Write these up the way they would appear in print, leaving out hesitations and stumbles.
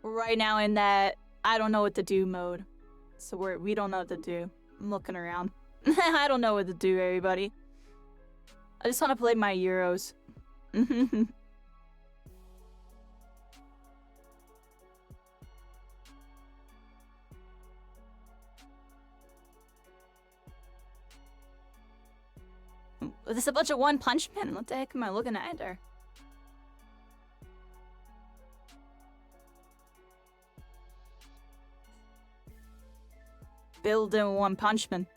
right now in that I don't know what to do mode. So we don't know what to do. I'm looking around. I don't know what to do, everybody. I just want to play my Euros. This is a bunch of One Punch Men. What the heck am I looking at there? Building One Punch Man.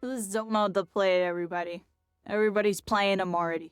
This is don't know how to play, everybody. Everybody's playing them already.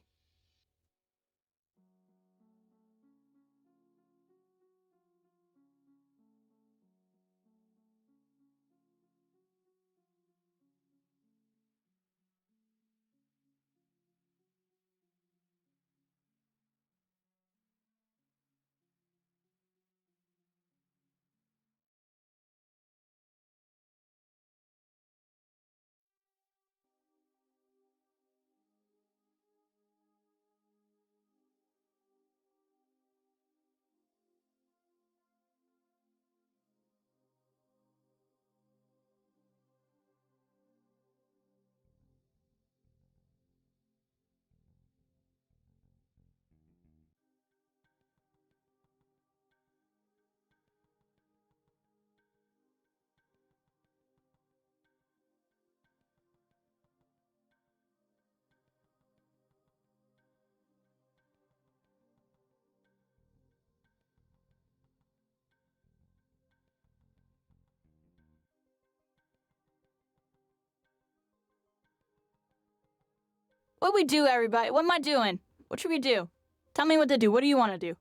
What we do, everybody? What am I doing? What should we do? Tell me what to do. What do you want to do?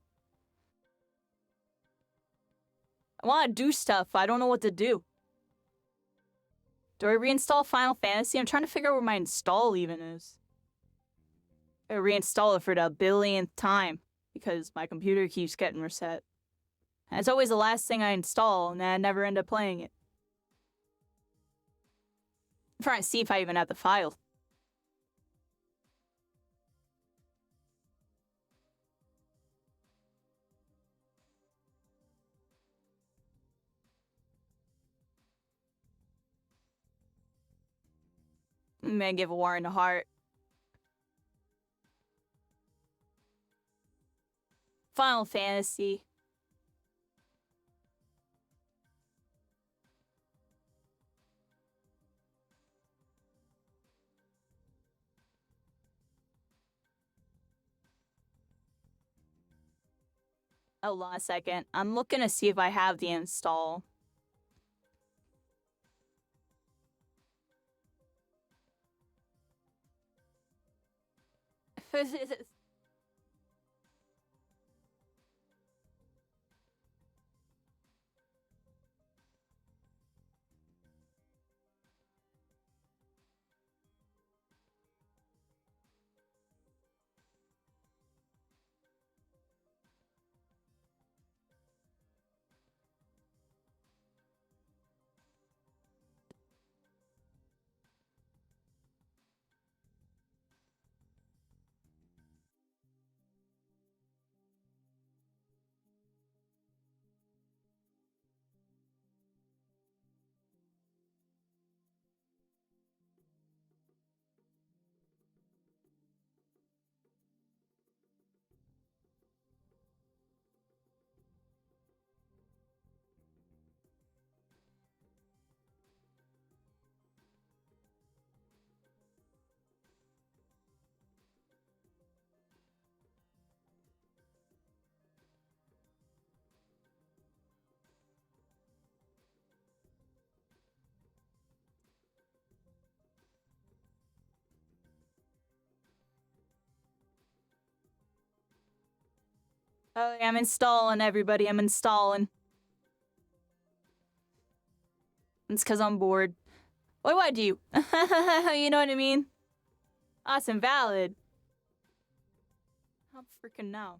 I want to do stuff. I don't know what to do. Do I reinstall Final Fantasy? I'm trying to figure out where my install even is. I reinstall it for the billionth time because my computer keeps getting reset. And it's always the last thing I install, and then I never end up playing it. I'm trying to see if I even have the file. May give Warren a heart. Final Fantasy. Hold on a second. I'm looking to see if I have the install. Oh, I'm installing, everybody. I'm installing. It's because I'm bored. What do I do? You know what I mean? Oh, it's invalid. How freaking now?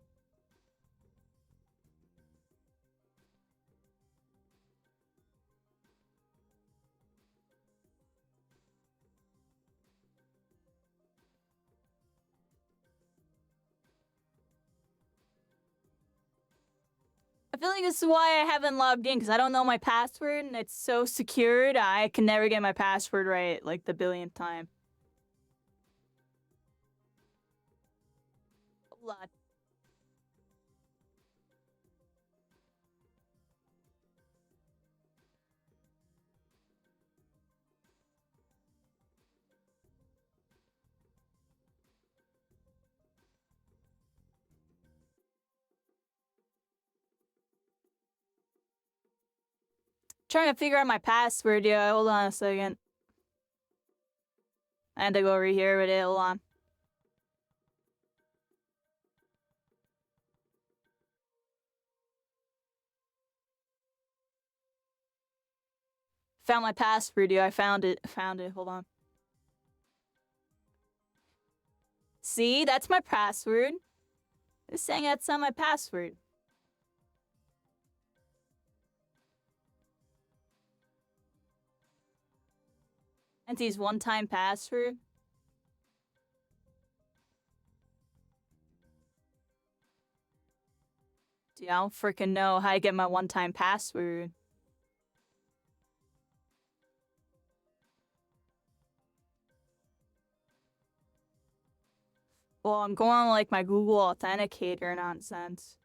I feel like this is why I haven't logged in, because I don't know my password, and it's so secured, I can never get my password right, like, the billionth time. Hold on. Trying to figure out my password, yeah, hold on a second. I had to go over here with it, hold on. Found my password, yeah, I found it, hold on. See, that's my password. It's saying that's not my password. Auntie's one-time password. Dude, I don't freaking know how to get my one-time password. Well, I'm going on, like, my Google Authenticator nonsense.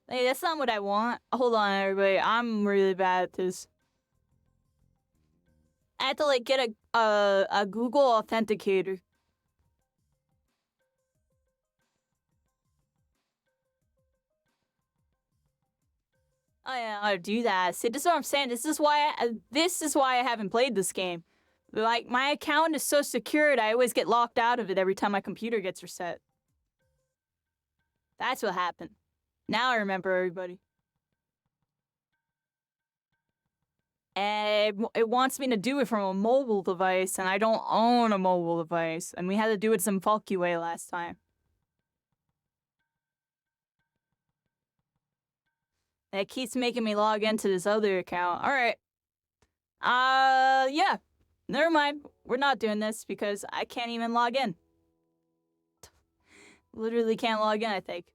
Hey, that's not what I want. Hold on, everybody. I'm really bad at this. I had to, like, get a Google Authenticator. Oh yeah, I do that. See, this is what I'm saying. This is why I haven't played this game. Like, my account is so secured, I always get locked out of it every time my computer gets reset. That's what happened. Now I remember, everybody. And it wants me to do it from a mobile device, and I don't own a mobile device. And we had to do it some funky way last time. And it keeps making me log into this other account. Alright. Yeah. Never mind. We're not doing this because I can't even log in. Literally can't log in, I think.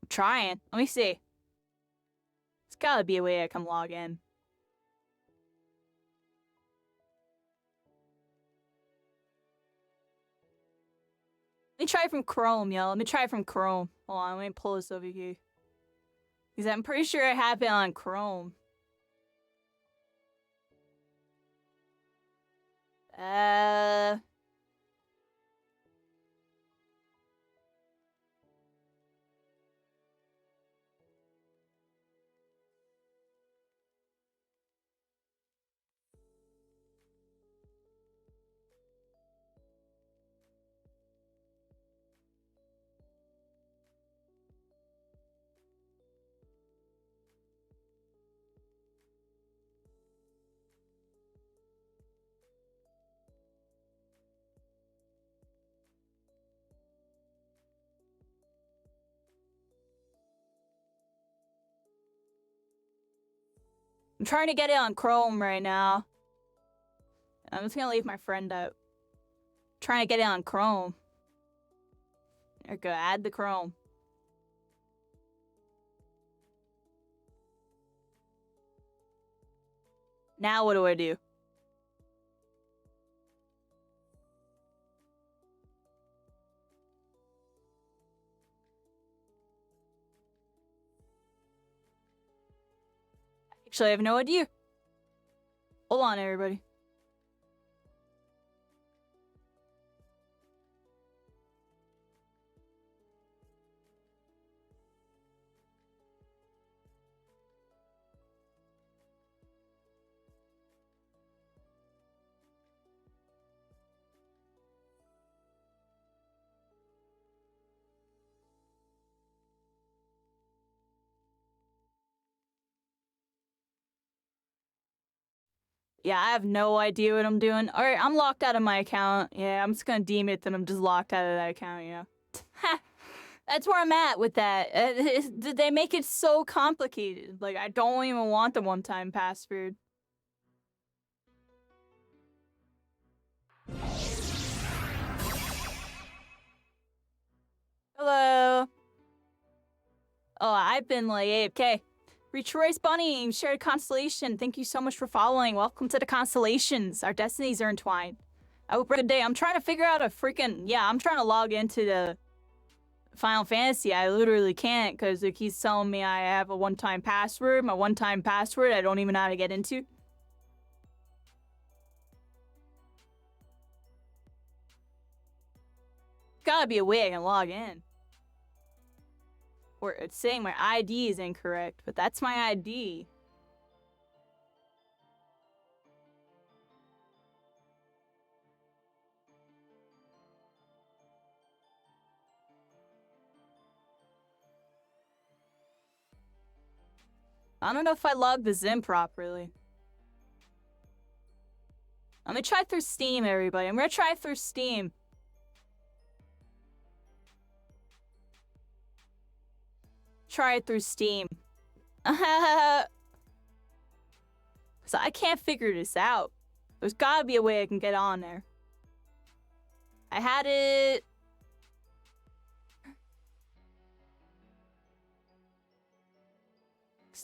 I'm trying. Let me see. There's gotta be a way I can log in. Let me try from Chrome, yo. Let me try from Chrome. Hold on, let me pull this over here. Because I'm pretty sure I have it on Chrome. I'm trying to get it on Chrome right now. I'm just gonna leave my friend out. Trying to get it on Chrome. There we go, add the Chrome. Now what do I do? Actually, I have no idea. Hold on, everybody. Yeah, I have no idea what I'm doing. Alright, I'm locked out of my account. Yeah, I'm just gonna deem it that I'm just locked out of that account, you know? Ha! That's where I'm at with that. They make it so complicated. Like, I don't even want the one-time password. Hello. Oh, I've been like AFK. Reach Royce Bunny, shared constellation. Thank you so much for following. Welcome to the constellations. Our destinies are entwined. I hope a good day. I'm trying to figure out a freaking... Yeah, I'm trying to log into the Final Fantasy. I literally can't because it keeps telling me I have a one-time password. My one-time password I don't even know how to get into. Gotta be a way I can log in. Or it's saying my ID is incorrect, but that's my ID. I don't know if I logged this in properly. Let me try through Steam, everybody. I'm gonna try through Steam. Try it through Steam. So I can't figure this out. There's gotta be a way I can get on there. I had it...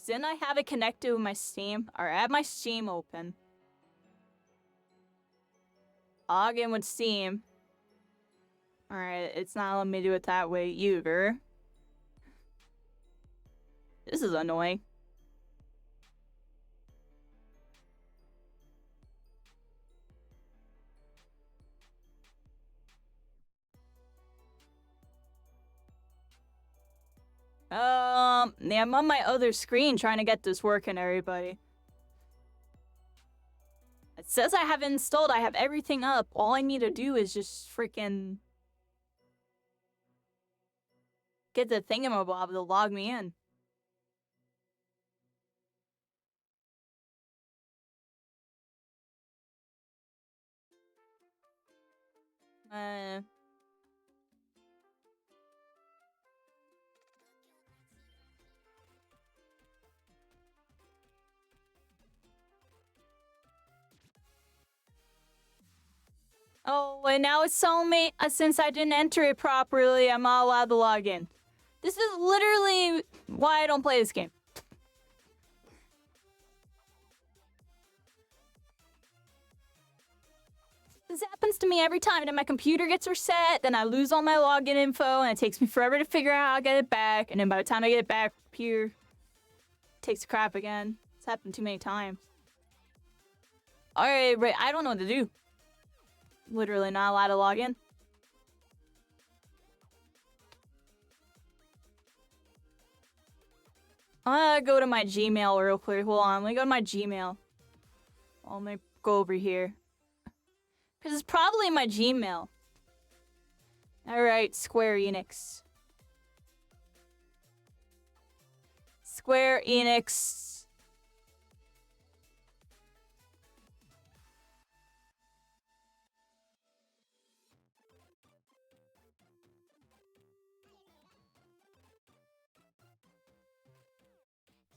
Didn't I have it connected with my Steam? Alright, I have my Steam open. Log in with Steam. Alright, it's not letting me do it that way either. This is annoying. Yeah, I'm on my other screen trying to get this working, everybody. It says I have it installed, I have everything up. All I need to do is just freaking... get the thingamabob to log me in. Oh, and now it's telling me, since I didn't enter it properly, I'm not allowed to log in. This is literally why I don't play this game. This happens to me every time. Then my computer gets reset, then I lose all my login info, and it takes me forever to figure out how to get it back. And then by the time I get it back, here, takes crap again. It's happened too many times. Alright, right, I don't know what to do. Literally not allowed to log in. I'm gonna go to my Gmail real quick. Hold on, let me go to my Gmail. Let me go over here. Because it's probably my Gmail. Alright, Square Enix. Square Enix.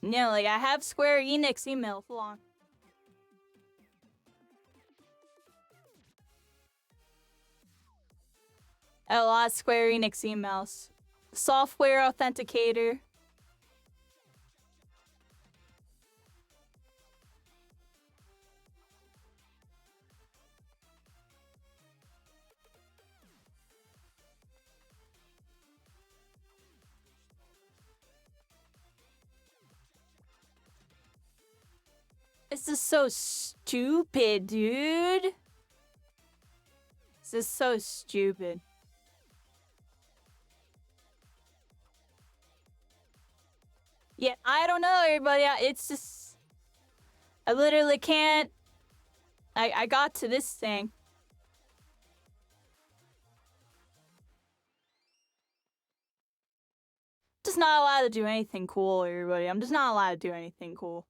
No, like, I have Square Enix email. Hold on. A lot of Square Enix emails. Software authenticator. 'Cause This is so stupid, dude. This is so stupid. Yeah, I don't know, everybody. It's just... I literally can't... I got to this thing. Just not allowed to do anything cool, everybody. I'm just not allowed to do anything cool.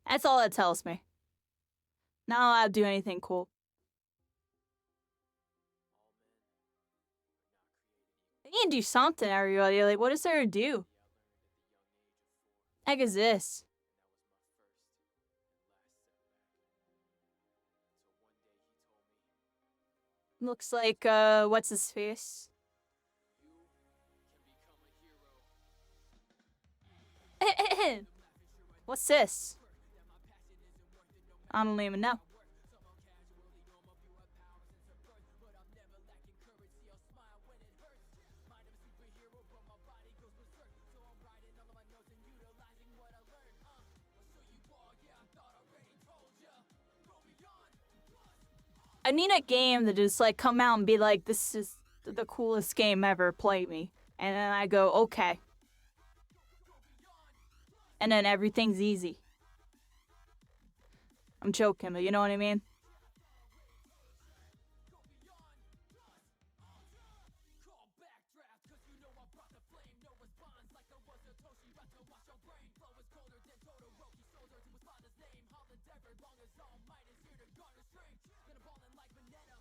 That's all that tells me. Not allowed to do anything cool. I need to do something, everybody. Like, what is there to do? Heck is this? Looks like, what's his face? What's this? I don't even know. I need a game that just like come out and be like, this is the coolest game ever, play me. And then I go, okay. And then everything's easy. I'm joking, but you know what I mean?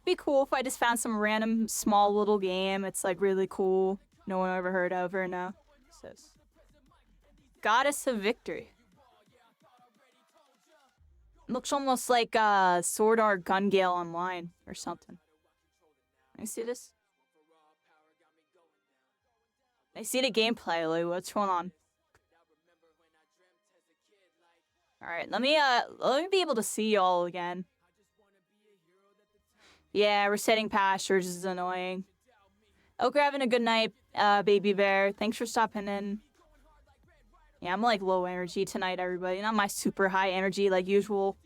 Be cool if I just found some random small little game. It's like really cool. No one ever heard of or no. Says Goddess of Victory. Looks almost like Sword Art Gun Gale Online or something. You see this? I see the gameplay. Like, what's going on? All right, let me be able to see y'all again. Yeah, resetting passwords is annoying. Hope you're having a good night, Baby Bear. Thanks for stopping in. Yeah, I'm like low energy tonight, everybody. Not my super high energy like usual.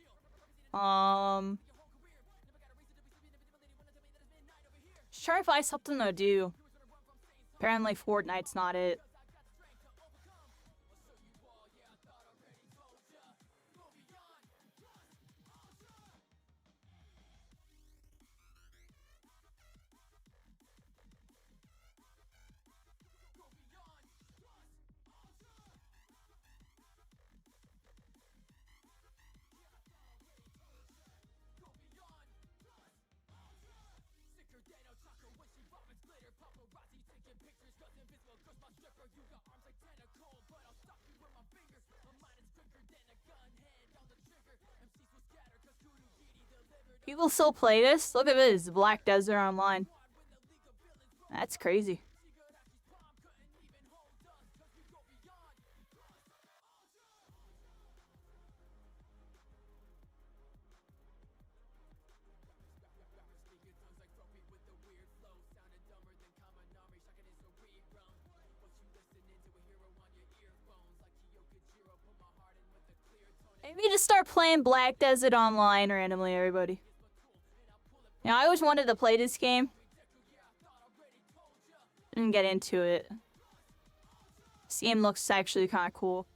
Just trying to find something to do. Apparently Fortnite's not it. People still play this? Look at this, Black Desert Online. That's crazy. Maybe just start playing Black Desert Online randomly, everybody. You know, I always wanted to play this game. Didn't get into it. This game looks actually kind of cool.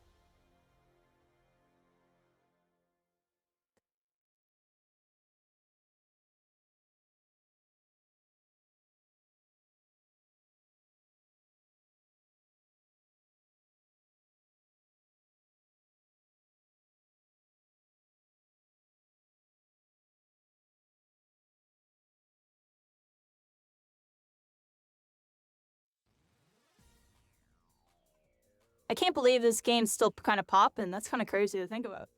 I can't believe this game's still kind of popping. That's kind of crazy to think about.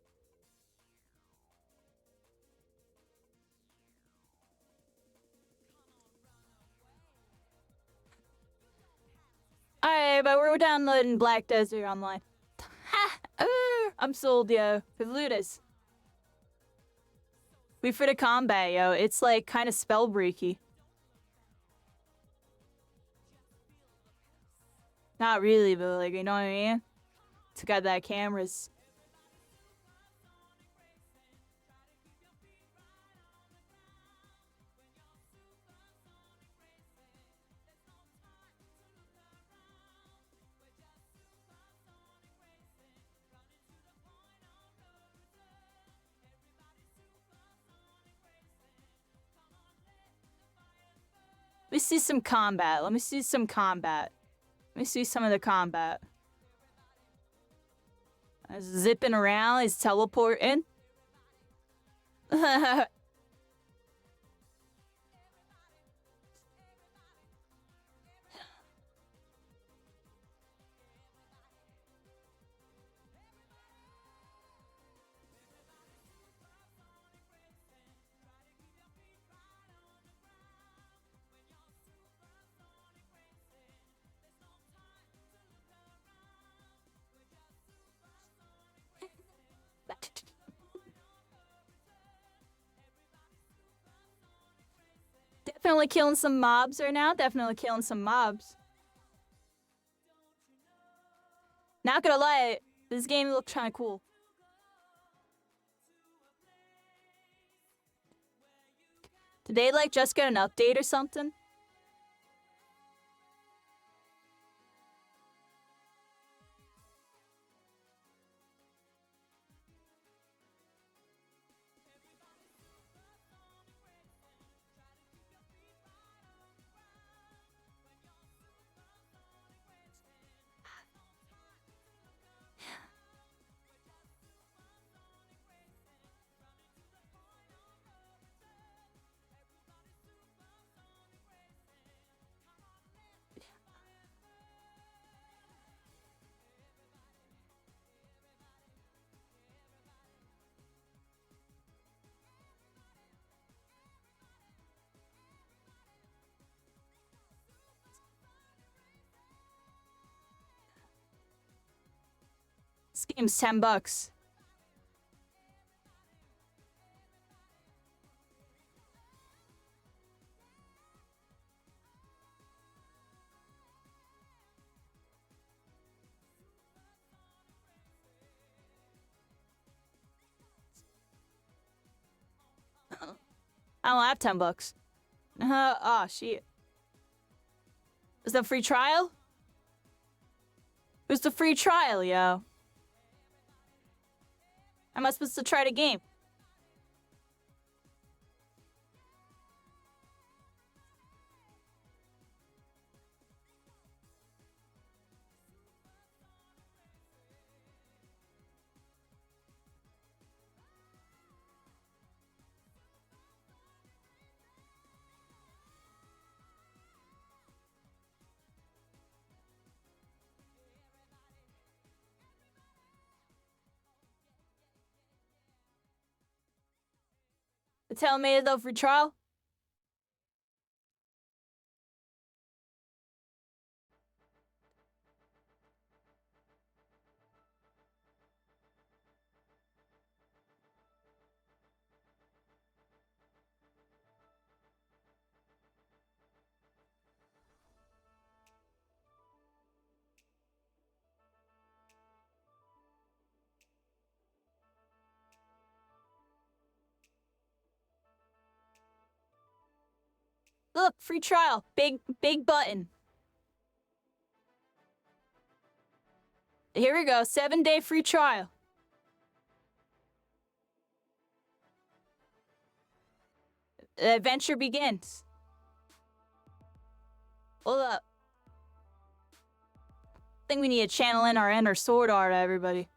Alright, but we're downloading Black Desert Online. I'm sold, yo. For the looters. Wait for the combat, yo. It's like kind of spell breaky. Not really, but like, you know what I mean? It's got that cameras. see some combat. Let me see some combat. Let me see some of the combat. He's zipping around. He's teleporting. Definitely killing some mobs right now. Definitely killing some mobs. Not gonna lie, this game looks kind of cool. Did they like just get an update or something? This game's $10. I don't have $10. Oh, shit. Is that free trial? Who's the free trial, yo? Am I supposed to try the game? Tell me though, free trial. Look, free trial. Big button. Here we go. 7-day free trial. The adventure begins. Hold up. I think we need to channel in our inner sword art, everybody.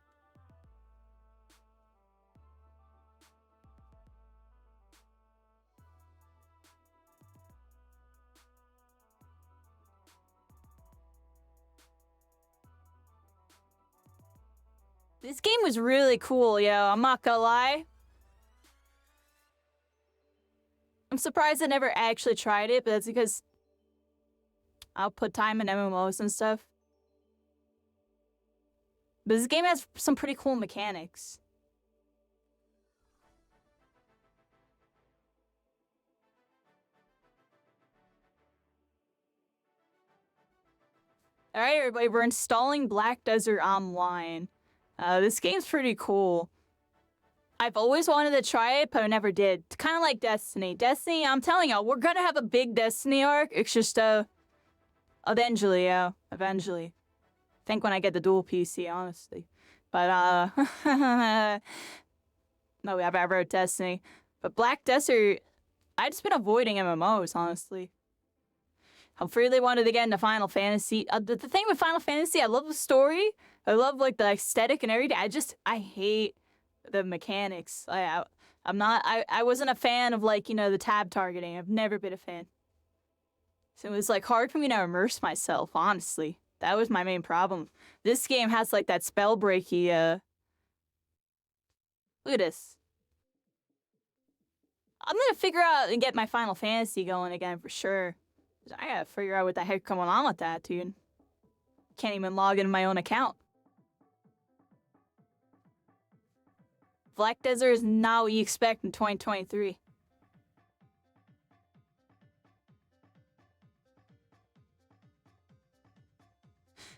This game was really cool, yo. I'm not gonna lie. I'm surprised I never actually tried it, but that's because I'll put time in MMOs and stuff. But this game has some pretty cool mechanics. Alright, everybody, we're installing Black Desert Online. This game's pretty cool. I've always wanted to try it, but I never did. It's kind of like Destiny. Destiny, I'm telling y'all, we're gonna have a big Destiny arc. It's just, eventually, yeah. Eventually. I think when I get the dual PC, honestly. But, no, we have ever Destiny. But Black Desert, I've just been avoiding MMOs, honestly. I'm really wanted to get into Final Fantasy. The thing with Final Fantasy, I love the story. I love like the aesthetic and everything. I hate the mechanics. I wasn't a fan of like, you know, the tab targeting. I've never been a fan. So it was like hard for me to immerse myself, honestly. That was my main problem. This game has like that spell breaky, look at this. I'm gonna figure out and get my Final Fantasy going again for sure. I gotta figure out what the heck going on with that, dude. Can't even log into my own account. Black Desert is not what you expect in 2023.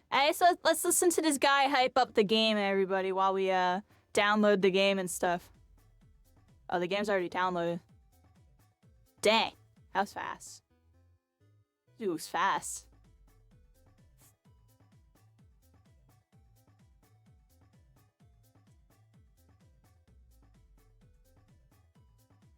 Alright, so let's listen to this guy hype up the game, everybody, while we download the game and stuff. Oh, the game's already downloaded. Dang, that was fast. Dude, it was fast.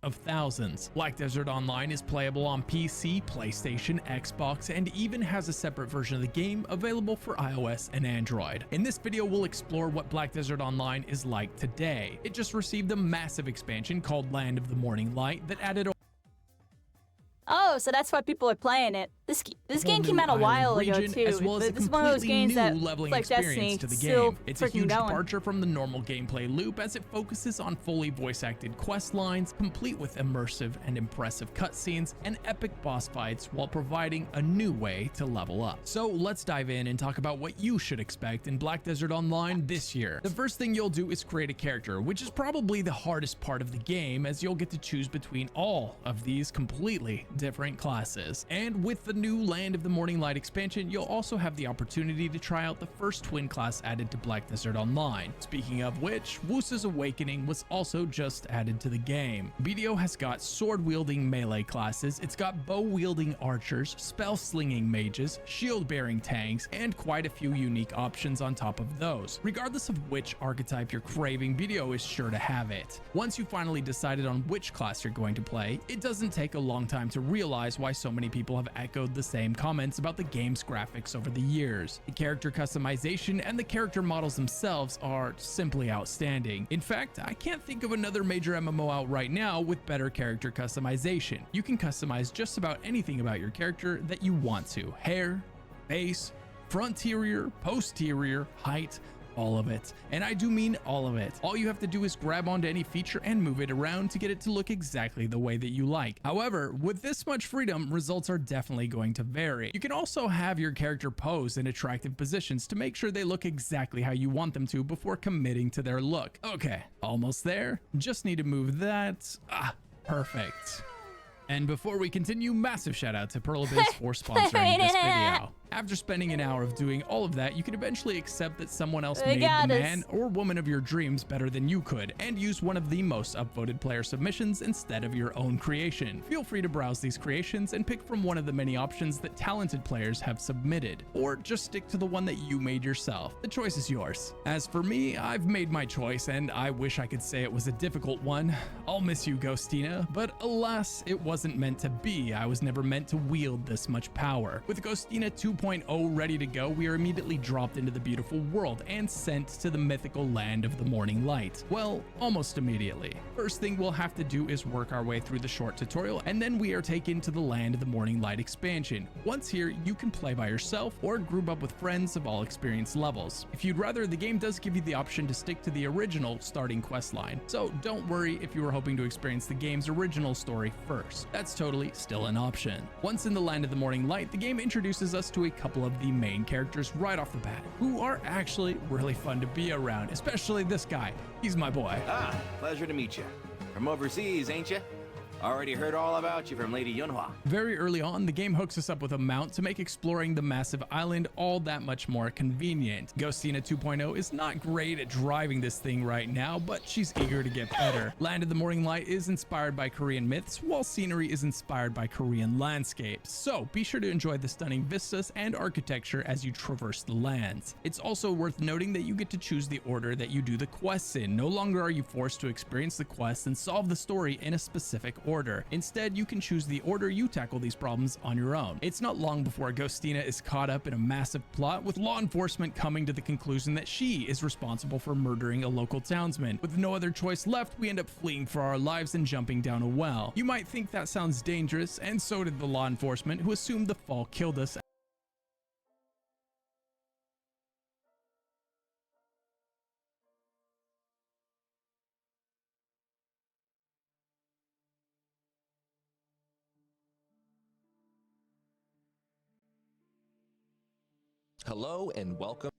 Of thousands. Black Desert Online is playable on PC, PlayStation, Xbox, and even has a separate version of the game available for iOS and Android. In this video, we'll explore what Black Desert Online is like today. It just received a massive expansion called Land of the Morning Light that added Oh, so that's why people are playing it. This game came out a while ago too. As well as this is one of those games that, like Destiny, to the still game. It's a huge going. departure from the normal gameplay loop as it focuses on fully voice-acted quest lines, complete with immersive and impressive cutscenes and epic boss fights while providing a new way to level up. So let's dive in and talk about what you should expect in Black Desert Online this year. The first thing you'll do is create a character, which is probably the hardest part of the game as you'll get to choose between all of these completely different classes. And with the new Land of the Morning Light expansion, you'll also have the opportunity to try out the first twin class added to Black Desert Online. Speaking of which, Wusa's Awakening was also just added to the game. BDO has got sword-wielding melee classes, it's got bow-wielding archers, spell-slinging mages, shield-bearing tanks, and quite a few unique options on top of those. Regardless of which archetype you're craving, BDO is sure to have it. Once you finally decided on which class you're going to play, it doesn't take a long time to realize why so many people have echoed the same comments about the game's graphics over the years. The character customization and the character models themselves are simply outstanding. In fact, I can't think of another major MMO out right now with better character customization. You can customize just about anything about your character that you want to. Hair, face, frontier, posterior, height, all of it. And I do mean all of it. All you have to do is grab onto any feature and move it around to get it to look exactly the way that you like. However, with this much freedom, results are definitely going to vary. You can also have your character pose in attractive positions to make sure they look exactly how you want them to before committing to their look. Okay, almost there. Just need to move that. Perfect. And before we continue, massive shout out to PerlAbyss for sponsoring this video. After spending an hour of doing all of that, you can eventually accept that someone else made the man or woman of your dreams better than you could, and use one of the most upvoted player submissions instead of your own creation. Feel free to browse these creations and pick from one of the many options that talented players have submitted, or just stick to the one that you made yourself. The choice is yours. As for me, I've made my choice, and I wish I could say it was a difficult one. I'll miss you, Ghostina, but alas, it wasn't meant to be. I was never meant to wield this much power. With Ghostina 2.0 ready to go, we are immediately dropped into the beautiful world and sent to the mythical Land of the Morning Light. Well, almost immediately. First thing we'll have to do is work our way through the short tutorial, and then we are taken to the Land of the Morning Light expansion. Once here, you can play by yourself or group up with friends of all experience levels. If you'd rather, the game does give you the option to stick to the original starting quest line, so don't worry if you were hoping to experience the game's original story first. That's totally still an option. Once in the Land of the Morning Light, the game introduces us to a couple of the main characters right off the bat, who are actually really fun to be around, especially this guy. He's my boy. Pleasure to meet you. From overseas, ain't you? Already heard all about you from Lady Yunhua. Very early on, the game hooks us up with a mount to make exploring the massive island all that much more convenient. Ghostina 2.0 is not great at driving this thing right now, but she's eager to get better. Land of the Morning Light is inspired by Korean myths, while scenery is inspired by Korean landscapes. So be sure to enjoy the stunning vistas and architecture as you traverse the lands. It's also worth noting that you get to choose the order that you do the quests in. No longer are you forced to experience the quests and solve the story in a specific order. Instead, you can choose the order you tackle these problems on your own. It's not long before Ghostina is caught up in a massive plot, with law enforcement coming to the conclusion that she is responsible for murdering a local townsman. With no other choice left, we end up fleeing for our lives and jumping down a well. You might think that sounds dangerous, and so did the law enforcement, who assumed the fall killed us. Hello and welcome.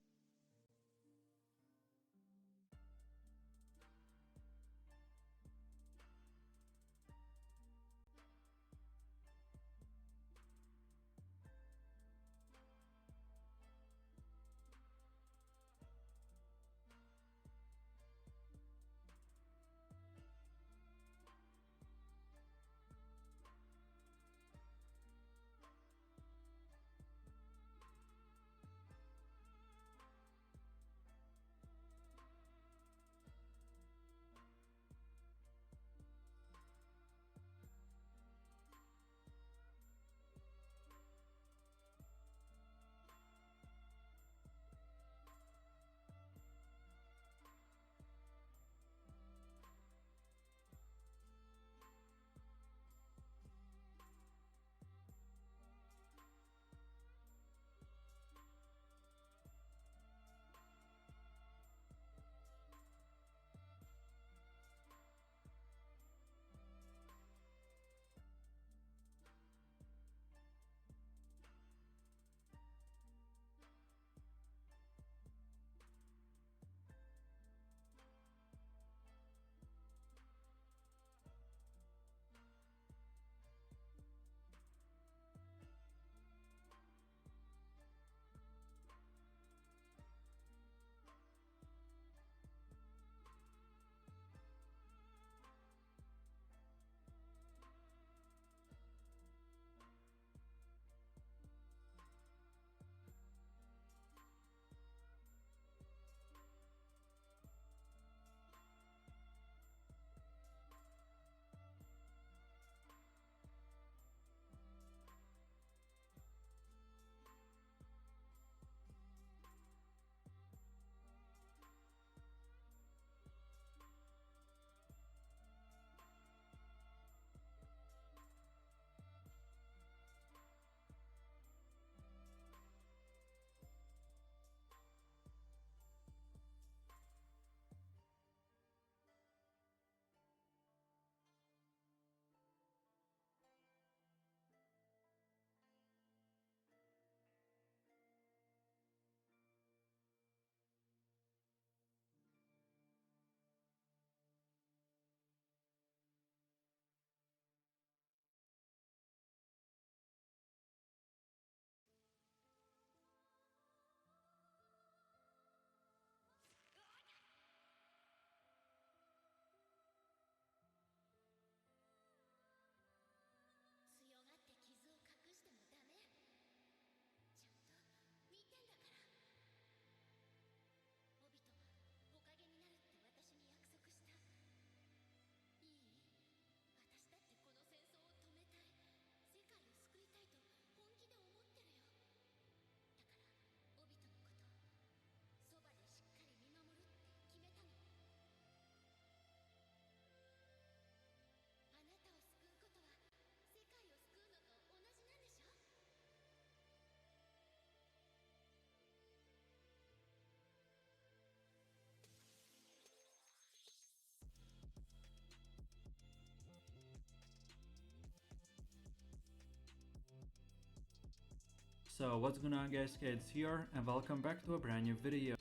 So what's going on guys, Kids here, and welcome back to a brand new video.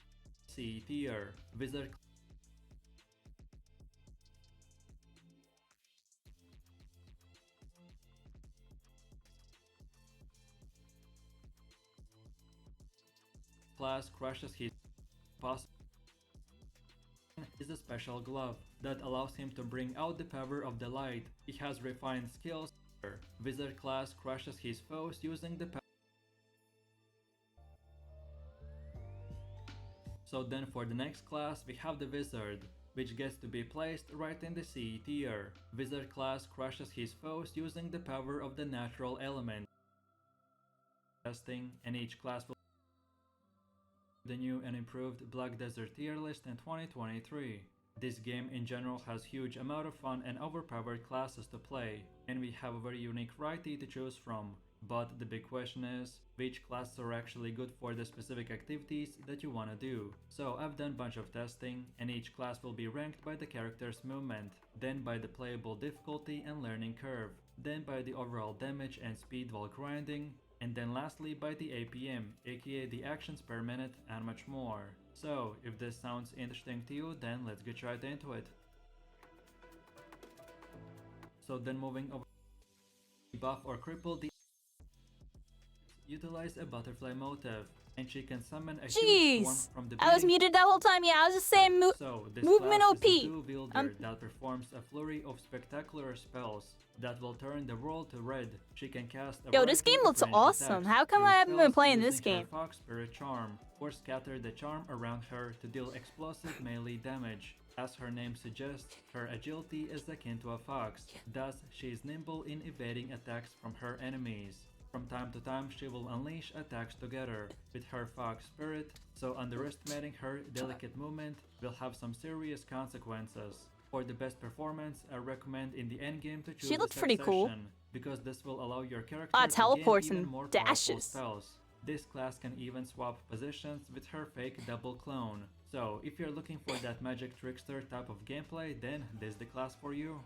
C tier Wizard class crushes his boss is a special glove that allows him to bring out the power of the light. He has refined skills. Wizard class crushes his foes using the power. So then for the next class we have the Wizard. which gets to be placed right in the C tier. Wizard class crushes his foes using the power of the natural element. Testing, and each class will the new and improved Black Desert tier list in 2023. This game in general has huge amount of fun and overpowered classes to play, and we have a very unique variety to choose from. But the big question is, which classes are actually good for the specific activities that you wanna do? So I've done a bunch of testing, and each class will be ranked by the character's movement, then by the playable difficulty and learning curve, then by the overall damage and speed while grinding, and then lastly by the APM, aka the actions per minute, and much more. So if this sounds interesting to you, then let's get right into it. So then moving over, buff or cripple the utilize a butterfly motive, and she can summon a huge swarm Jeez, from the I was beginning. muted that whole time. Yeah, I was just saying So this movement class OP. is a dual-wielder that performs a flurry of spectacular spells that will turn the world to red. She can cast a Yo, this variety game of looks ranged awesome. attacks How come through I haven't been spells playing this using her game? Fox Spirit Charm, or scatter the charm around her to deal explosive melee damage. As her name suggests, her agility is akin to a fox, thus she is nimble in evading attacks from her enemies. From time to time, she will unleash attacks together with her fox spirit, so underestimating her delicate movement will have some serious consequences. For the best performance, I recommend in the endgame to choose She looks pretty cool. Succession, because this will allow your character to teleports gain even and more powerful dashes. spells. This class can even swap positions with her fake double clone. So if you're looking for that magic trickster type of gameplay, then this is the class for you.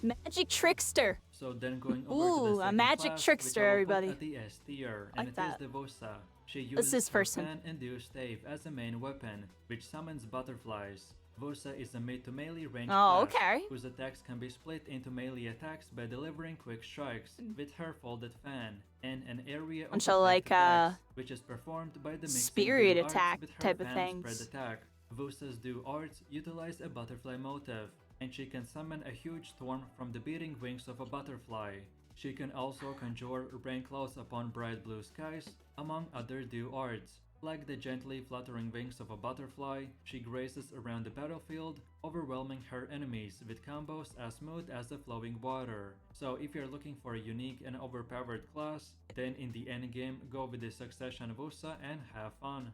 Magic Trickster. So then going over to Ooh, the a second magic class, trickster, which I will everybody. put at the S tier, Like and it that. is the Vosa. She This uses is her person. fan-induced stave as a main weapon, which summons butterflies. Vosa is a mid-to-melee range Oh, class, okay. whose attacks can be split into melee attacks by delivering quick strikes with her folded fan, and an area of Bunch of, effect like, attacks, which is performed by the mixing spirit dual arts attack with her type of fan things. spread attack. Vosa's do arts utilize a butterfly motive, and she can summon a huge storm from the beating wings of a butterfly. She can also conjure rain clouds upon bright blue skies, among other do arts. Like the gently fluttering wings of a butterfly, she graces around the battlefield, overwhelming her enemies with combos as smooth as the flowing water. So if you're looking for a unique and overpowered class, then in the endgame go with the Succession Vosa and have fun.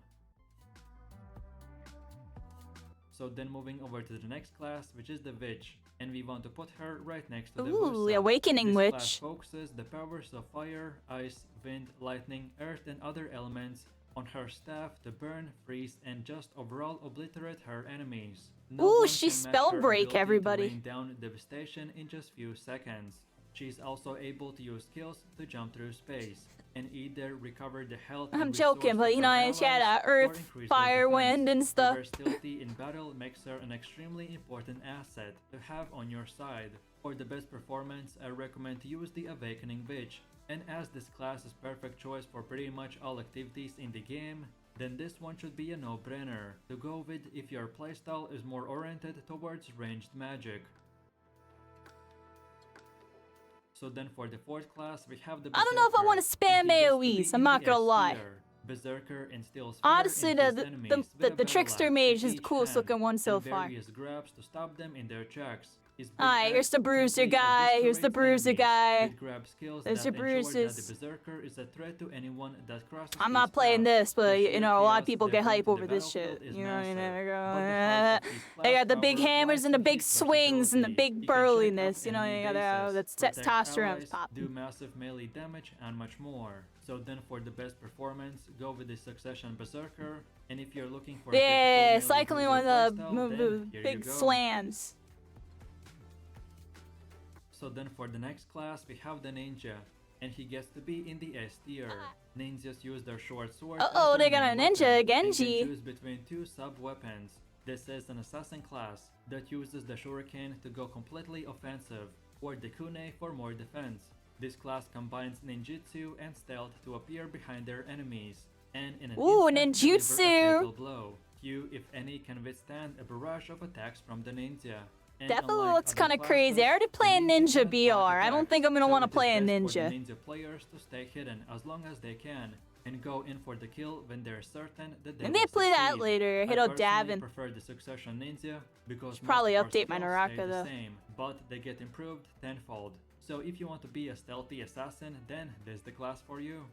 So then moving over to the next class, which is the Witch, and we want to put her right next to the Ooh, Vosa. Awakening This Witch. class focuses the powers of fire, ice, wind, lightning, earth and other elements on her staff to burn, freeze, and just overall obliterate her enemies. No Ooh, one she can match spell her break ability to everybody. rain down devastation in just few seconds. She's also able to use skills to jump through space and either recover the health and I'm joking, resource but of you know, her she had allies, or earth, increase their fire, defense. wind, and stuff. Her versatility in battle makes her an extremely important asset to have on your side. For the best performance, I recommend to use the Awakening Witch, and as this class is perfect choice for pretty much all activities in the game, then this one should be a no-brainer to go with if your playstyle is more oriented towards ranged magic. So then for the fourth class, we have the I don't know if I Berserker, wanna spam and he gets to be AoEs, I'm in not the gonna S lie. tier. Berserker instills fear Honestly, into his the enemies with a battle Trickster axe Mage in is the each coolest hand, looking one so and far. various grabs to stop them in their tracks. His big Alright, axe here's the Bruiser simply guy, here's the eviscerates Bruiser enemies guy. with grab skills There's that your ensure that bruises. the Berserker is a threat to anyone that crosses I'm his not playing path. this, but The you sheer know, a lot of chaos people that get brings hype to over the this shit. battlefield is You know, massive, they but the heart got of his the class big power hammers lies and the in big his swings and the versatility. big He can shake up burliness. You know, enemy you gotta bases, that's protect testosterone allies, pop. do massive melee damage, and much more. So then for the best performance, go with the Succession Berserker, and if you're looking for a Yeah, typical melee cycling bruiser with playstyle, the then here big you go. slams. So then for the next class, we have the Ninja, and he gets to be in the S tier. Ninjas use their short swords. Uh-oh, as their they got main a ninja, weapon. Genji. They can choose between two sub-weapons. This is an assassin class that uses the Shuriken to go completely offensive, or the Kunai for more defense. This class combines ninjutsu and stealth to appear behind their enemies, and in an Ooh, instant deliver a ninjutsu. fatal blow. Few, if any, can withstand a barrage of attacks from the ninja. And Definitely unlike looks other kind of crazy. I classes, already the play a ninja ninja cannot block BR. I don't attacks, think I'm gonna so want to it is play a best for the ninja. ninja players to stay hidden as long as they can, and go in for the kill when they're certain that they Maybe I will play that succeed. later. I Hit up personally Davin. prefer the Succession Ninja because Should probably most of our update my skills Naraka, stay the though. same, but they get improved tenfold. So if you want to be a stealthy assassin, then this is the class for you.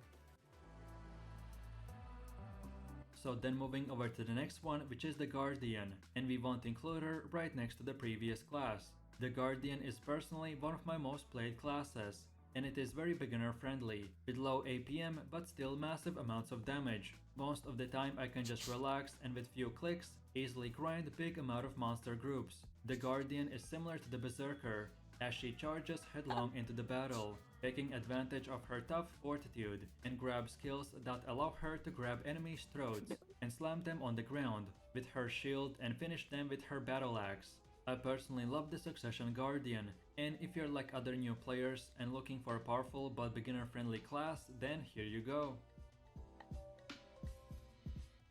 So then moving over to the next one, which is the Guardian, and we want to include her right next to the previous class. The Guardian is personally one of my most played classes, and it is very beginner friendly, with low APM but still massive amounts of damage. Most of the time I can just relax and with few clicks, easily grind a big amount of monster groups. The Guardian is similar to the Berserker, as she charges headlong into the battle, taking advantage of her tough fortitude, and grabs skills that allow her to grab enemies' throats and slam them on the ground with her shield and finish them with her battle axe. I personally love the Succession Guardian, and if you're like other new players and looking for a powerful but beginner friendly class, then here you go.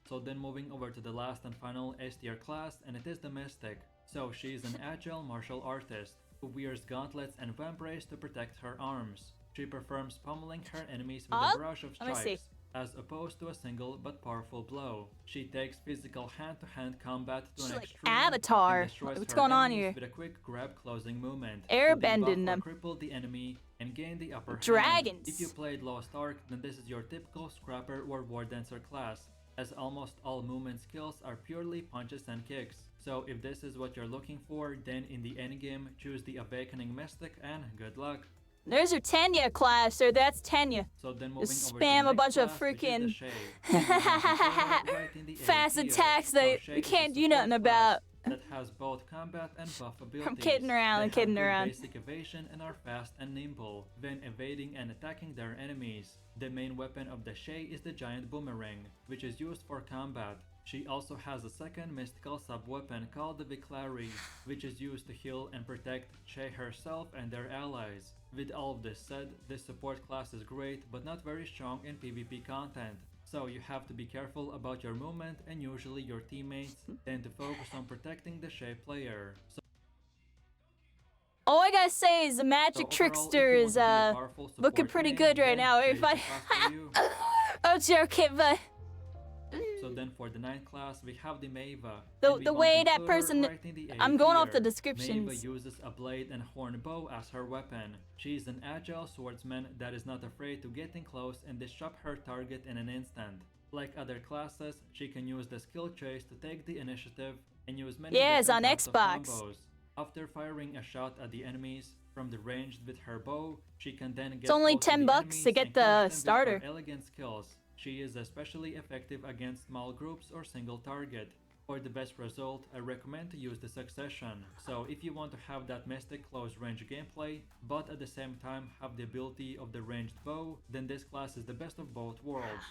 So then moving over to the last and final S tier class, and it is the Mystic. So she is an agile martial artist who wears gauntlets and vambrace to protect her arms. She performs pummeling her enemies with a barrage of let me see. strikes, as opposed to a single but powerful blow. She takes physical hand-to-hand combat to She's an like extreme Avatar. and destroys What's her going on enemies here? with a quick grab closing movement. Airbending to debuff or them. cripple the enemy and gain the upper hand. Dragons. If you played Lost Ark, then this is your typical Scrapper or War Dancer class, as almost all movement skills are purely punches and kicks. So if this is what you're looking for, then in the endgame, choose the Awakening Mystic and good luck. There's your Tenya class, or that's Tenya. So then moving Just over to the spam a next bunch of class, which is the freaking Shay. And we want to put her right in the A fast tier. attacks So that Shay we is a can't do support nothing class about. that has both combat and buff abilities. I'm kidding around, They I'm have kidding good around. basic evasion and are fast and nimble when evading and attacking their enemies. The main weapon of the Shay is the giant boomerang, which is used for combat. She also has a second mystical sub-weapon called the Viclari, which is used to heal and protect Shay herself and their allies. With all of this said, this support class is great but not very strong in PvP content. So you have to be careful about your movement, and usually your teammates tend to focus on protecting the Shay player. So All I gotta say is the so Magic overall, Trickster if you is want to be a powerful looking support pretty main, good right then now. Shay is the Everybody. class for you. Oh, joking, but So then for the 9th class, we have the Maeva. The- and we the want way to that include her person- right in the A I'm going off the tier. descriptions. Maeva uses a blade and horn bow as her weapon. She is an agile swordsman that is not afraid to get in close and disrupt her target in an instant. Like other classes, she can use the skill trace to take the initiative and use many Yeah, it's different on types of Xbox. combos. After firing a shot at the enemies from the range with her bow, she can then get It's only close to $10 the bucks enemies to get and the crush them with her starter. elegant skills. She is especially effective against small groups or single target. For the best result, I recommend to use the Succession. So if you want to have that mystic close range gameplay, but at the same time have the ability of the ranged bow, then this class is the best of both worlds.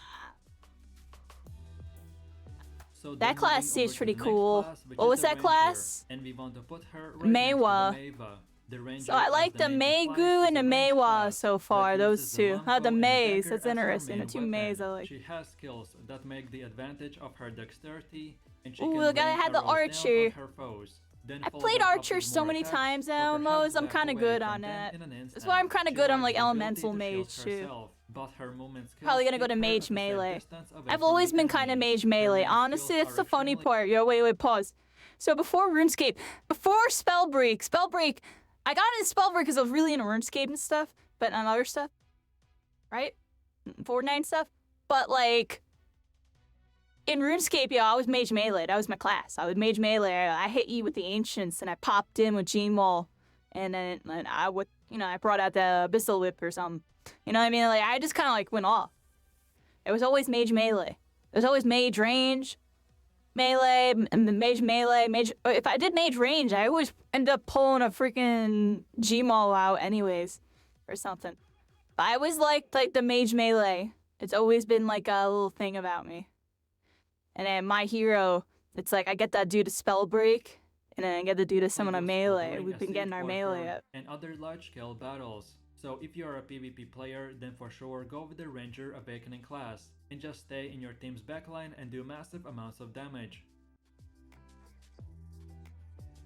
So then That moving class over seems to pretty the next cool. class, which What is was the that Ranger, class? and we want to put her right Meiwa. next to the Maeva. The Ranger, So I as like the name implies, Meigu is and a the ranged Meiwa class so that far, those uses two. longbow Oh, the and maze, dagger that's as her interesting. The main two weapon. maze I like. She has skills that make the advantage of her dexterity, and she Ooh, can we gotta rain have the arrows down archer. on her foes. Then I follow played them up Archer with so more many attacks, times or now, perhaps Mose. I'm back kind of away good from on them that. in an That's instant. why I'm kind of She good on lacks like the ability elemental to shield mage too. herself, but her movement skills Probably gonna go keep to her mage at a safe melee. distance away I've from always the been kind of enemy. mage Her melee. range Honestly, skills that's the are funny extremely part. Yo, wait, pause. So before RuneScape, before Spellbreak, I got into Spellbreak because I was really into RuneScape and stuff, but on other stuff, right? Fortnite and stuff. But like, in RuneScape, I was mage melee. That was my class. I was mage melee. I hit you with the ancients, and I popped in with Gmaul, and then I would, I brought out the Abyssal Whip or something. You know what I mean? Like I just kind of like went off. It was always mage melee. It was always mage range, melee, mage melee, mage. If I did mage range, I always end up pulling a freaking Gmaul out anyways, or something. But I always liked like the mage melee. It's always been like a little thing about me. And then my hero, it's like I get that dude to spell break, and then I get the dude to summon a Eagles melee. covering We've a been getting our siege melee warfare up. and other large-scale battles. So if you're a PvP player, then for sure go with the Ranger Awakening class, and just stay in your team's backline and do massive amounts of damage.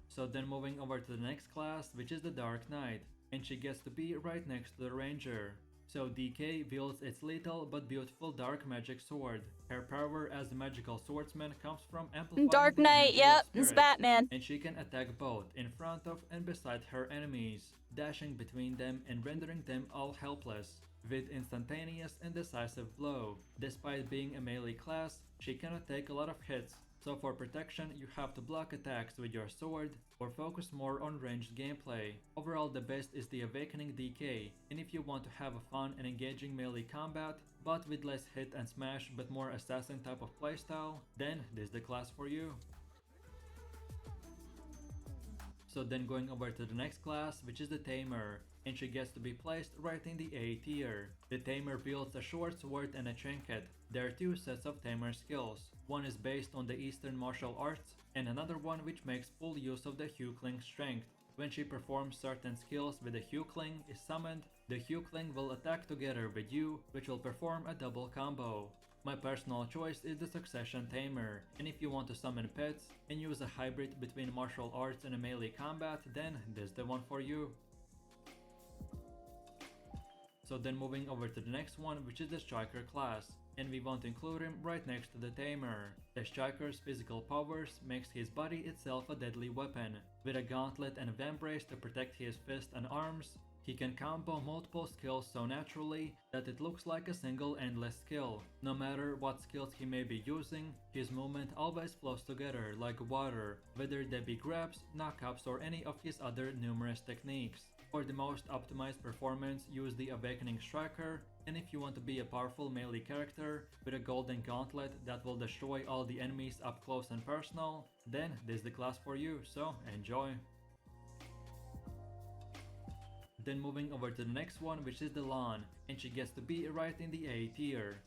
So then moving over to the next class, which is the Dark Knight, and she gets to be right next to the Ranger. So DK wields its lethal but beautiful dark magic sword. Her power as a magical swordsman comes from amplifying Dark the Knight, energy of yep, it's spirits, Batman. and she can attack both in front of and beside her enemies, dashing between them and rendering them all helpless with instantaneous and decisive blow. Despite being a melee class, she cannot take a lot of hits, so for protection you have to block attacks with your sword or focus more on ranged gameplay. Overall, the best is the Awakening DK, and if you want to have a fun and engaging melee combat but with less hit and smash but more assassin type of playstyle, then this is the class for you. So then going over to the next class, which is the Tamer, and she gets to be placed right in the A tier. The Tamer wields a short sword and a trinket. There are two sets of Tamer skills. One is based on the Eastern martial arts, and another one which makes full use of the Huekling strength. When she performs certain skills with the Huekling is summoned, the Huekling will attack together with you, which will perform a double combo. My personal choice is the Succession Tamer, and if you want to summon pets and use a hybrid between martial arts and a melee combat, then this is the one for you. So then moving over to the next one, which is the Striker class, and we want to include him right next to the Tamer. The Striker's physical powers makes his body itself a deadly weapon. With a gauntlet and a vambrace to protect his fist and arms, he can combo multiple skills so naturally that it looks like a single endless skill. No matter what skills he may be using, his movement always flows together like water, whether they be grabs, knockups or any of his other numerous techniques. For the most optimized performance, use the Awakening Striker, and if you want to be a powerful melee character with a golden gauntlet that will destroy all the enemies up close and personal, then this is the class for you, so enjoy! Then moving over to the next one, which is the Lan, and she gets to be right in the A tier.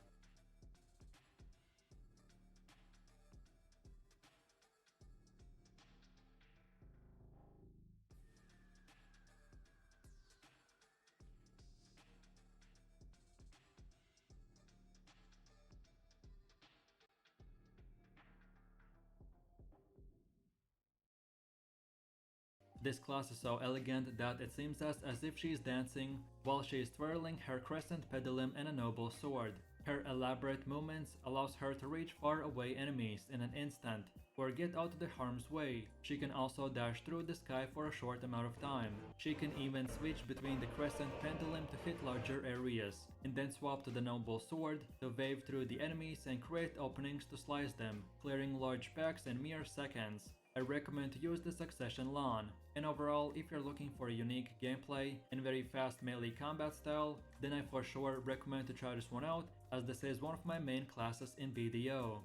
This class is so elegant that it seems as if she is dancing while she is twirling her crescent pedalum and a noble sword. Her elaborate movements allows her to reach far away enemies in an instant or get out of the harm's way. She can also dash through the sky for a short amount of time. She can even switch between the crescent pendulum to hit larger areas, and then swap to the noble sword to wave through the enemies and create openings to slice them, clearing large packs in mere seconds. I recommend to use the Succession Lan, and overall if you're looking for a unique gameplay and very fast melee combat style, then I for sure recommend to try this one out, as this is one of my main classes in BDO.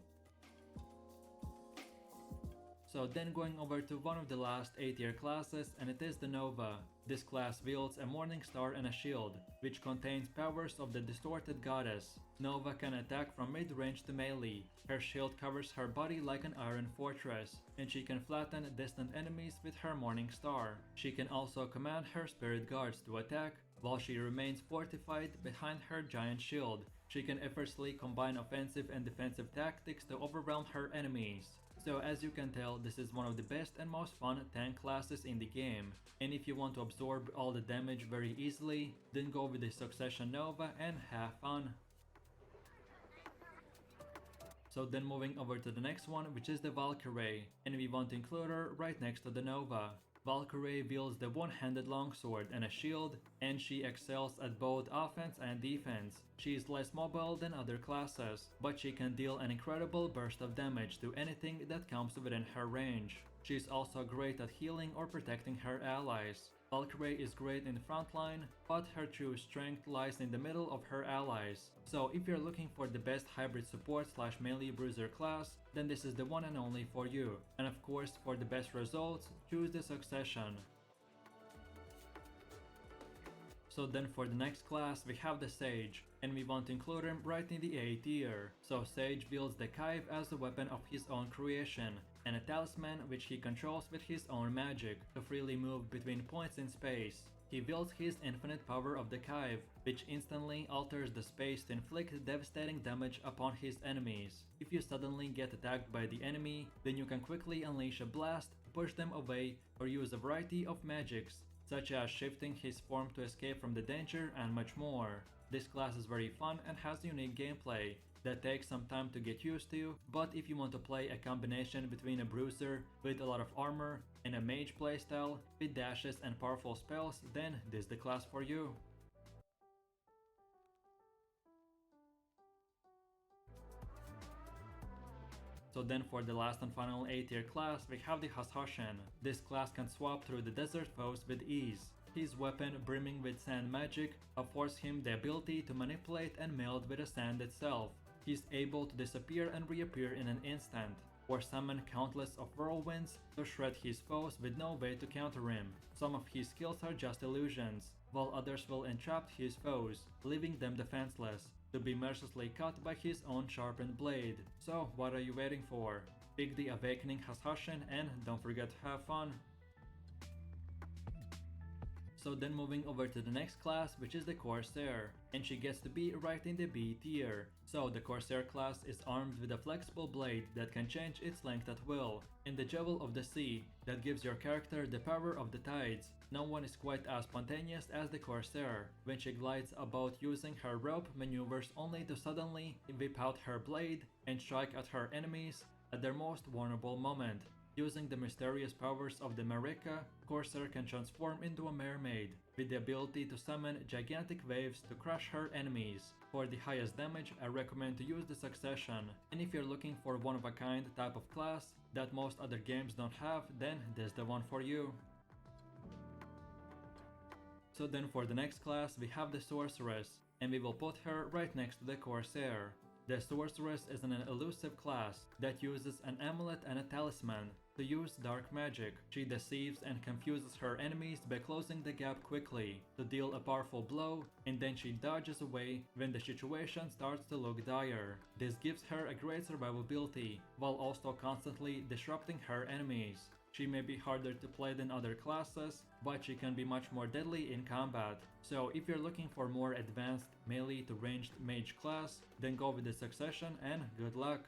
So then going over to one of the last A tier classes, and it is the Nova. This class wields a Morning Star and a shield, which contains powers of the Distorted Goddess. Nova can attack from mid-range to melee. Her shield covers her body like an iron fortress, and she can flatten distant enemies with her Morning Star. She can also command her Spirit Guards to attack, while she remains fortified behind her giant shield. She can effortlessly combine offensive and defensive tactics to overwhelm her enemies. So as you can tell, this is one of the best and most fun tank classes in the game, and if you want to absorb all the damage very easily, then go with the Succession Nova and have fun. So then moving over to the next one, which is the Valkyrie, and we want to include her right next to the Nova. Valkyrie wields the one-handed longsword and a shield, and she excels at both offense and defense. She is less mobile than other classes, but she can deal an incredible burst of damage to anything that comes within her range. She is also great at healing or protecting her allies. Valkyrie is great in the front line, but her true strength lies in the middle of her allies. So if you're looking for the best hybrid support / melee bruiser class, then this is the one and only for you. And of course, for the best results, choose the Succession. So then for the next class we have the Sage, and we want to include him right in the A tier. So Sage wields the Kaiv as a weapon of his own creation, and a talisman which he controls with his own magic to freely move between points in space. He wields his infinite power of the Kaiv, which instantly alters the space to inflict devastating damage upon his enemies. If you suddenly get attacked by the enemy, then you can quickly unleash a blast, push them away, or use a variety of magics, such as shifting his form to escape from the danger and much more. This class is very fun and has unique gameplay that takes some time to get used to, but if you want to play a combination between a bruiser with a lot of armor and a mage playstyle with dashes and powerful spells, then this is the class for you. So then for the last and final A tier class, we have the Hashashin. This class can swap through the desert foes with ease. His weapon, brimming with sand magic, affords him the ability to manipulate and meld with the sand itself. He's able to disappear and reappear in an instant, or summon countless of whirlwinds to shred his foes with no way to counter him. Some of his skills are just illusions, while others will entrap his foes, leaving them defenseless, to be mercilessly cut by his own sharpened blade. So what are you waiting for? Pick the Awakening Hashashin and don't forget to have fun! So then moving over to the next class, which is the Corsair, and she gets to be right in the B tier. So the Corsair class is armed with a flexible blade that can change its length at will, and the Jewel of the Sea that gives your character the power of the tides. No one is quite as spontaneous as the Corsair. When she glides about using her rope maneuvers only to suddenly whip out her blade and strike at her enemies at their most vulnerable moment. Using the mysterious powers of the Marika, Corsair can transform into a mermaid, with the ability to summon gigantic waves to crush her enemies. For the highest damage, I recommend to use the Succession, and if you're looking for one-of-a-kind type of class that most other games don't have, then this is the one for you. So then for the next class, we have the Sorceress, and we will put her right next to the Corsair. The Sorceress is an elusive class that uses an amulet and a talisman to use dark magic. She deceives and confuses her enemies by closing the gap quickly to deal a powerful blow, and then she dodges away when the situation starts to look dire. This gives her a great survivability while also constantly disrupting her enemies. She may be harder to play than other classes, but she can be much more deadly in combat. So if you're looking for more advanced melee to ranged mage class, then go with the Succession and good luck.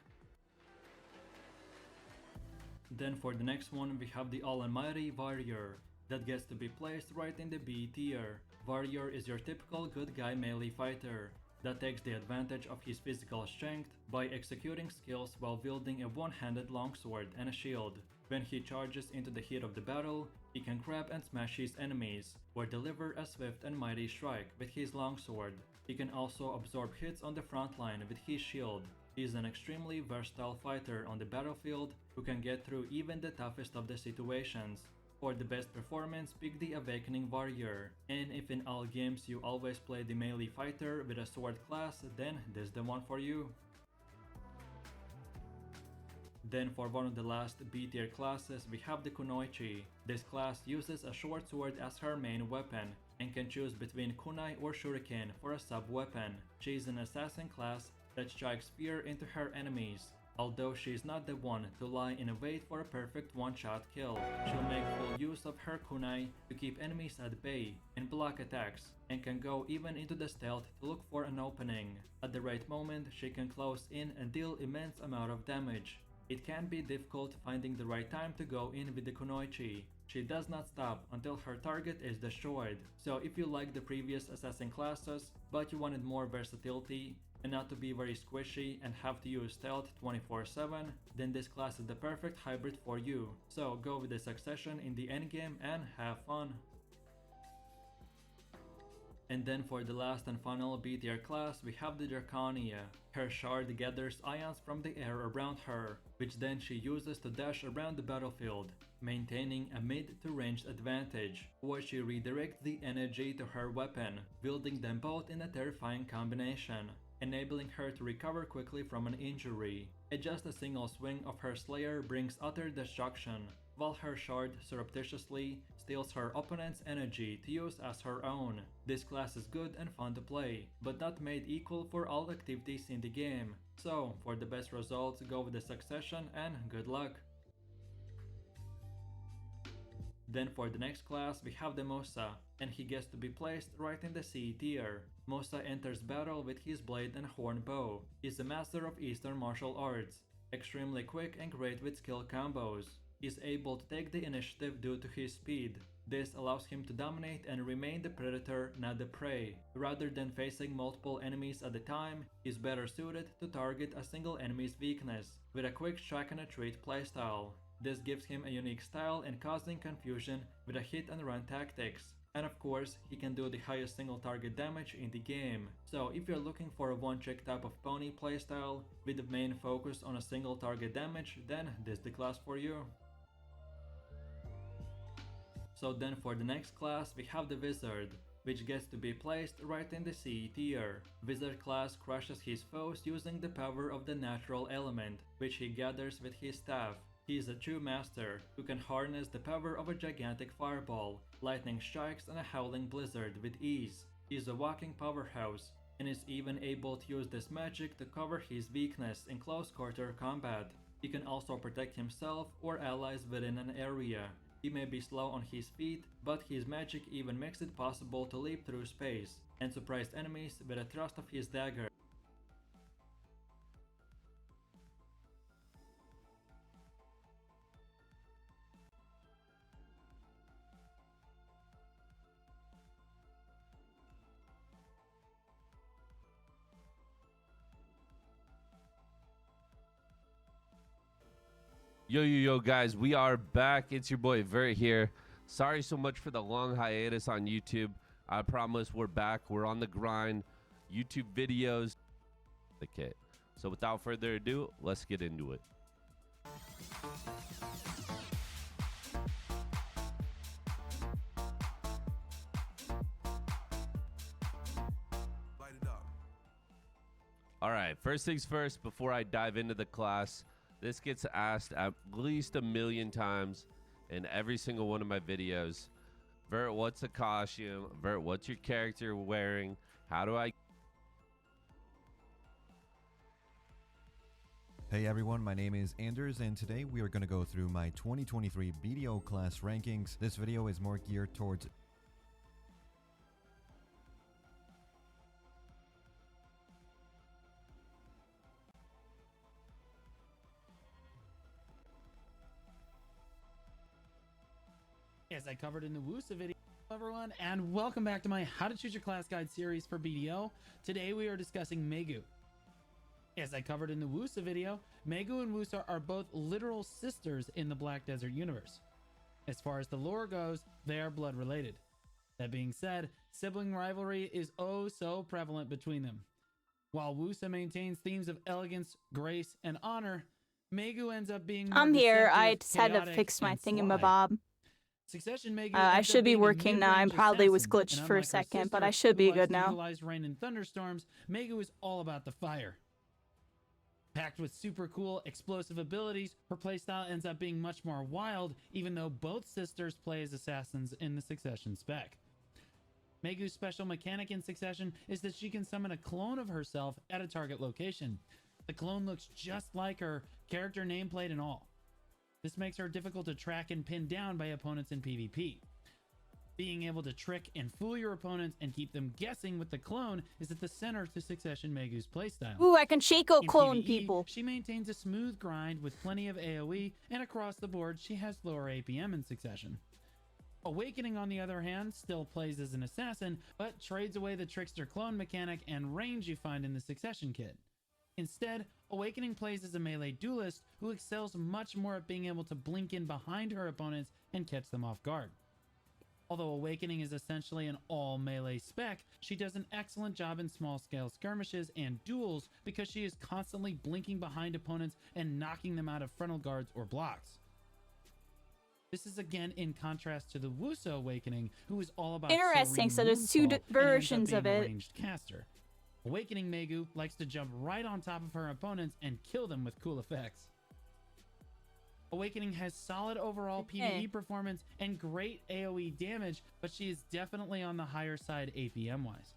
Then for the next one, we have the Almighty Warrior that gets to be placed right in the B tier. Warrior is your typical good guy melee fighter that takes the advantage of his physical strength by executing skills while wielding a one-handed longsword and a shield. When he charges into the heat of the battle, he can grab and smash his enemies, or deliver a swift and mighty strike with his longsword. He can also absorb hits on the front line with his shield. He is an extremely versatile fighter on the battlefield who can get through even the toughest of the situations. For the best performance, pick the Awakening Warrior, and if in all games you always play the melee fighter with a sword class, then this is the one for you. Then for one of the last B tier classes, we have the Kunoichi. This class uses a short sword as her main weapon and can choose between kunai or shuriken for a sub-weapon. She is an assassin class that strikes fear into her enemies. Although she is not the one to lie in wait for a perfect one-shot kill, she'll make full use of her kunai to keep enemies at bay and block attacks, and can go even into the stealth to look for an opening. At the right moment, she can close in and deal immense amount of damage. It can be difficult finding the right time to go in with the Kunoichi. She does not stop until her target is destroyed. So if you like the previous assassin classes, but you wanted more versatility and not to be very squishy and have to use stealth 24/7, then this class is the perfect hybrid for you. So go with the Succession in the endgame and have fun. And then for the last and final B tier class, we have the Draconia. Her shard gathers ions from the air around her, which then she uses to dash around the battlefield, maintaining a mid to ranged advantage, where she redirects the energy to her weapon, wielding them both in a terrifying combination, enabling her to recover quickly from an injury. Just a single swing of her Slayer brings utter destruction, while her shard surreptitiously steals her opponent's energy to use as her own. This class is good and fun to play, but not made equal for all activities in the game. So, for the best results, go with the Succession and good luck. Then for the next class, we have the Musa, and he gets to be placed right in the C tier. Musa enters battle with his blade and horn bow. He's a master of Eastern martial arts, extremely quick and great with skill combos. is able to take the initiative due to his speed. This allows him to dominate and remain the predator, not the prey. Rather than facing multiple enemies at a time, he's better suited to target a single enemy's weakness, with a quick strike and retreat playstyle. This gives him a unique style and causing confusion with a hit and run tactics. And of course, he can do the highest single target damage in the game. So if you're looking for a one-trick type of pony playstyle with the main focus on a single target damage, then this is the class for you. So then for the next class we have the Wizard, which gets to be placed right in the C tier. Wizard class crushes his foes using the power of the natural element, which he gathers with his staff. He is a true master who can harness the power of a gigantic fireball, lightning strikes and a howling blizzard with ease. He is a walking powerhouse and is even able to use this magic to cover his weakness in close quarter combat. He can also protect himself or allies within an area. He may be slow on his feet, but his magic even makes it possible to leap through space and surprise enemies with a thrust of his dagger. Yo, guys, we are back. It's your boy Vert here. Sorry so much for the long hiatus on YouTube. I promise we're back. We're on the grind. YouTube videos. The kit. So without further ado, let's get into it. All right, first things first, before I dive into the class, this gets asked at least 1 million times in every single one of my videos. Vert, what's a costume? Vert, what's your character wearing? How do I... Hey everyone, my name is Anders and today we are going to go through my 2023 BDO class rankings. This video is more geared towards as I covered in the WUSA video. Hello everyone, and welcome back to my How to Choose Your Class Guide series for BDO. Today we are discussing Megu. As I covered in the WUSA video, Megu and WUSA are both literal sisters in the Black Desert universe. As far as the lore goes, they are blood related. That being said, sibling rivalry is oh so prevalent between them. While WUSA maintains themes of elegance, grace, and honor, Megu ends up being more I'm here. I deceptive, just had to chaotic, fix my and sly. thingamabob. Succession Megu I ends up should be being a working now. I mid-range probably was assassin, glitched and for a unlike her second, but sister, I should be who good likes to now. utilize rain and thunderstorms, Megu is all about the fire. Packed with super cool explosive abilities, her playstyle ends up being much more wild, even though both sisters play as assassins in the Succession spec. Megu's special mechanic in Succession is that she can summon a clone of herself at a target location. The clone looks just like her, character nameplate and all. This makes her difficult to track and pin down by opponents in PvP. Being able to trick and fool your opponents and keep them guessing with the clone is at the center to Succession Megu's playstyle. Ooh, I can Shaco In clone PvE, people. she maintains a smooth grind with plenty of AoE, and across the board she has lower APM in Succession. Awakening, on the other hand, still plays as an assassin, but trades away the trickster clone mechanic and range you find in the Succession kit. Instead, Awakening plays as a melee duelist who excels much more at being able to blink in behind her opponents and catch them off guard. Although Awakening is essentially an all melee spec, she does an excellent job in small scale skirmishes and duels because she is constantly blinking behind opponents and knocking them out of frontal guards or blocks. This is again in contrast to the WUSA Awakening, who is all about Interesting, so serene there's two moonfall and ends up versions of being a it. ranged caster. Awakening Megu likes to jump right on top of her opponents and kill them with cool effects. Awakening has solid overall PvE performance and great AoE damage, but she is definitely on the higher side APM wise.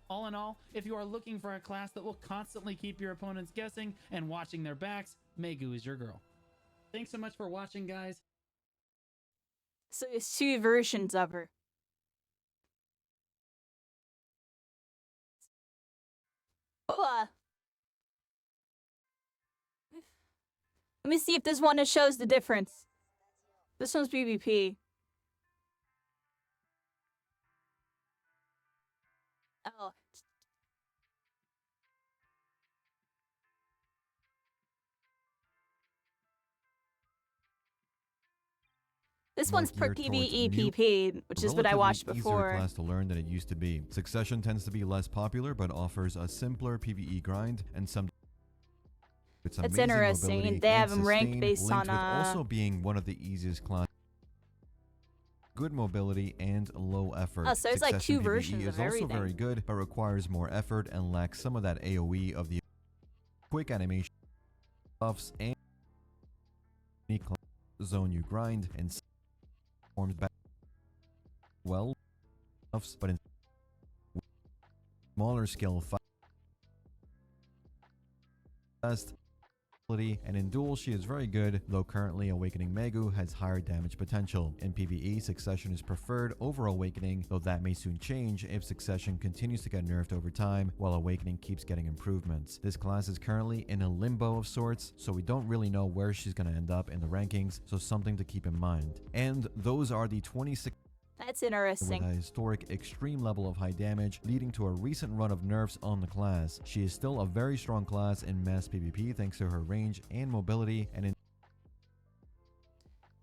All in all, if you are looking for a class that will constantly keep your opponents guessing and watching their backs, Megu is your girl. Thanks so much for watching, guys. So there's two versions of her. Let me see if there's one that shows the difference. This one's PvP. Oh. This more one's per geared towards PvE new, PP, which is what I relatively watched easier before. class to learn than it used to be. Succession tends to be less popular, but offers a simpler PvE grind and some. It's That's amazing interesting. mobility They have and them ranked sustain, based linked on, with also being one of the easiest classes. Good mobility and low effort. Oh, so there's like Succession two versions PvE of is also everything. very good, but requires more effort and lacks some of that AoE of the quick animation buffs and unique zone you grind and forms back well buffs, but in smaller scale fast. And in duel she is very good, though currently Awakening Megu has higher damage potential. In PvE, Succession is preferred over Awakening, though that may soon change if Succession continues to get nerfed over time while Awakening keeps getting improvements. This class is currently in a limbo of sorts, so we don't really know where she's going to end up in the rankings, so something to keep in mind. And those are the 26 That's with interesting. a historic extreme level of high damage, leading to a recent run of nerfs on the class. She is still a very strong class in mass PvP thanks to her range and mobility, and in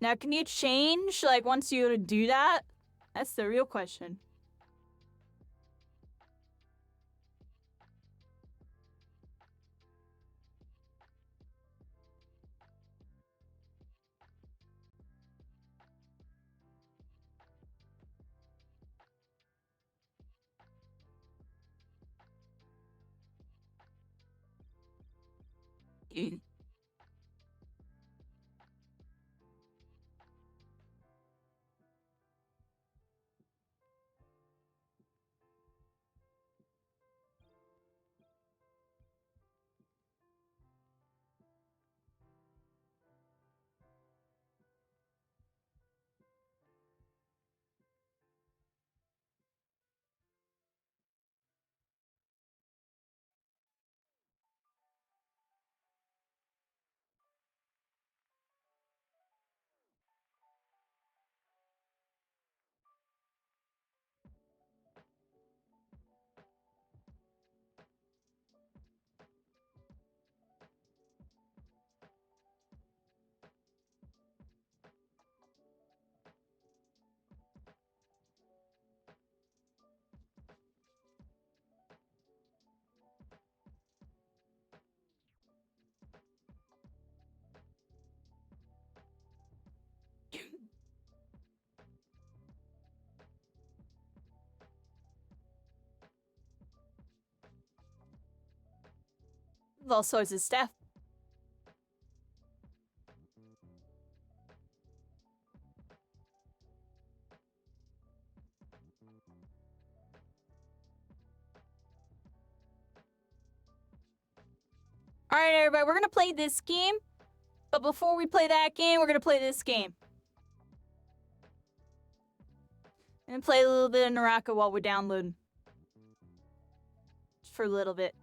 Now, can you change, like, once you do that? That's the real question. With all sorts of stuff. Alright, everybody, we're gonna play this game. But before we play that game, we're gonna play this game. And play a little bit of Naraka while we're downloading. Just for a little bit.